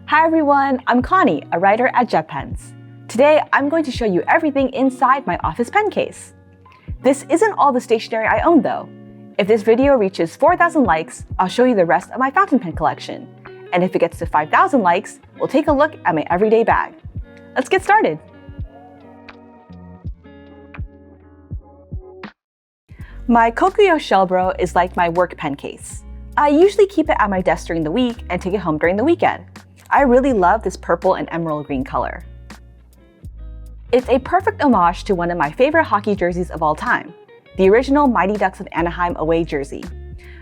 Hi everyone, I'm Connie, a writer at JetPens. Today, I'm going to show you everything inside my office pen case. This isn't all the stationery I own though. If this video reaches 4,000 likes, I'll show you the rest of my fountain pen collection. And if it gets to 5,000 likes, we'll take a look at my everyday bag. Let's get started. My Kokuyo Shellbro is like my work pen case. I usually keep it at my desk during the week and take it home during the weekend. I really love this purple and emerald green color. It's a perfect homage to one of my favorite hockey jerseys of all time, the original Mighty Ducks of Anaheim away jersey.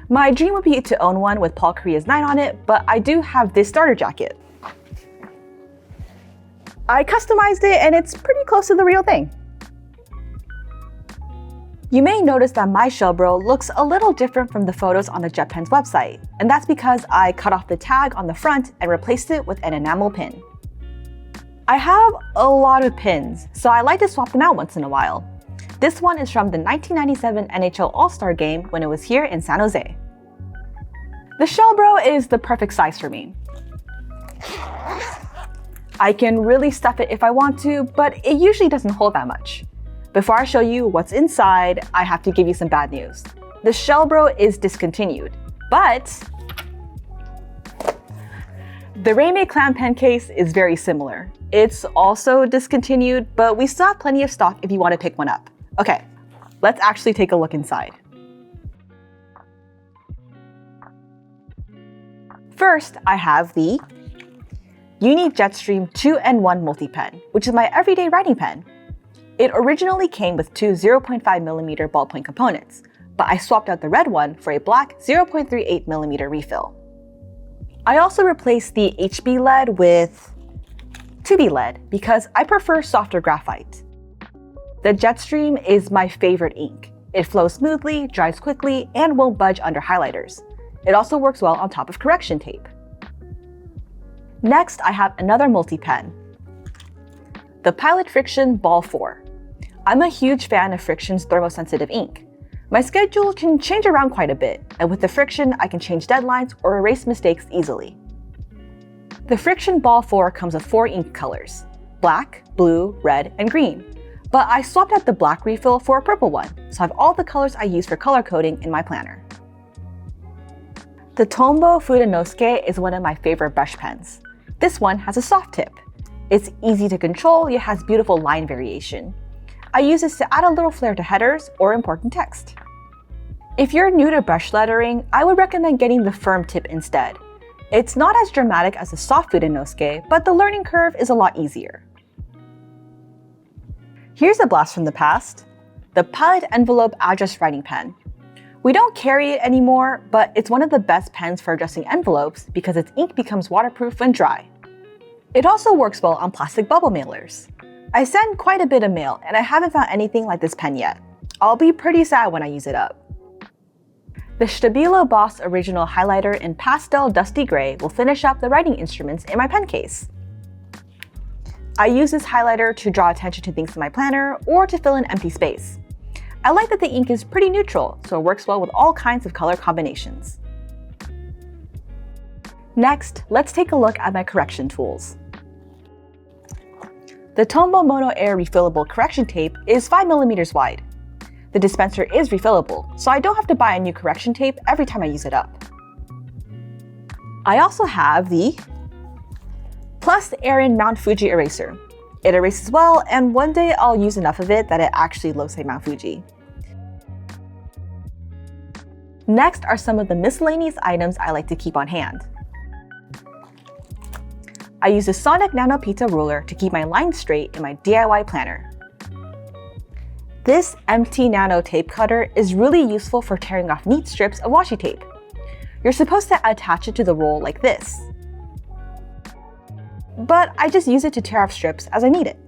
My dream would be to own one with Paul Kariya's 9 on it, but I do have this starter jacket. I customized it and it's pretty close to the real thing. You may notice that my Shellbro looks a little different from the photos on the JetPens website, and that's because I cut off the tag on the front and replaced it with an enamel pin. I have a lot of pins, so I like to swap them out once in a while. This one is from the 1997 NHL All-Star game when it was here in San Jose. The Shellbro is the perfect size for me. I can really stuff it if I want to, but it usually doesn't hold that much. Before I show you what's inside, I have to give you some bad news. The Shellbro is discontinued, but the Reime Clam pen case is very similar. It's also discontinued, but we still have plenty of stock if you want to pick one up. Okay, let's actually take a look inside. First, I have the Uni Jetstream 2-in-1 multi-pen, which is my everyday writing pen. It originally came with two 0.5mm ballpoint components, but I swapped out the red one for a black 0.38mm refill. I also replaced the HB lead with 2B lead because I prefer softer graphite. The Jetstream is my favorite ink. It flows smoothly, dries quickly, and won't budge under highlighters. It also works well on top of correction tape. Next, I have another multi-pen, the Pilot Friction Ball 4. I'm a huge fan of Friction's thermosensitive ink. My schedule can change around quite a bit, and with the Friction, I can change deadlines or erase mistakes easily. The Friction Ball 4 comes with 4 ink colors, black, blue, red, and green. But I swapped out the black refill for a purple one, so I have all the colors I use for color coding in my planner. The Tombow Fudenosuke is one of my favorite brush pens. This one has a soft tip. It's easy to control, yet has beautiful line variation. I use this to add a little flair to headers or important text. If you're new to brush lettering, I would recommend getting the firm tip instead. It's not as dramatic as the soft Fudenosuke, but the learning curve is a lot easier. Here's a blast from the past, the Pilot Envelope Address Writing Pen. We don't carry it anymore, but it's one of the best pens for adjusting envelopes because its ink becomes waterproof when dry. It also works well on plastic bubble mailers. I send quite a bit of mail, and I haven't found anything like this pen yet. I'll be pretty sad when I use it up. The Stabilo Boss Original Highlighter in Pastel Dusty Gray will finish up the writing instruments in my pen case. I use this highlighter to draw attention to things in my planner or to fill in empty space. I like that the ink is pretty neutral, so it works well with all kinds of color combinations. Next, let's take a look at my correction tools. The Tombow Mono Air refillable correction tape is 5mm wide. The dispenser is refillable, so I don't have to buy a new correction tape every time I use it up. I also have the Plus Arin Mount Fuji eraser. It erases well, and one day I'll use enough of it that it actually looks like Mount Fuji. Next are some of the miscellaneous items I like to keep on hand. I use the Sonic Nano Pizza ruler to keep my lines straight in my DIY planner. This MT Nano tape cutter is really useful for tearing off neat strips of washi tape. You're supposed to attach it to the roll like this, but I just use it to tear off strips as I need it.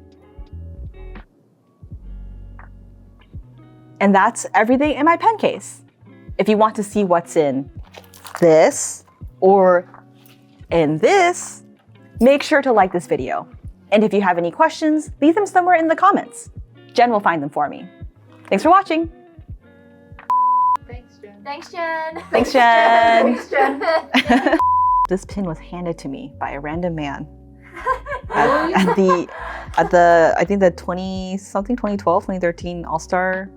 And that's everything in my pen case. If you want to see what's in this or in this, make sure to like this video. And if you have any questions, leave them somewhere in the comments. Jen will find them for me. Thanks for watching. Thanks, Jen. Thanks, Jen. Thanks, Jen. Thanks, Jen. This pin was handed to me by a random man at the I think the 2012, 2013 All-Star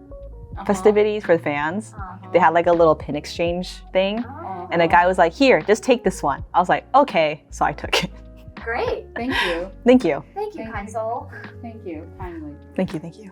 festivities for the fans. They had like a little pin exchange thing. And the guy was like, here, just take this one. I was like, okay. So I took it. Great. Thank you. Thank you. Thank you, kind soul. Thank you. Finally. Thank you.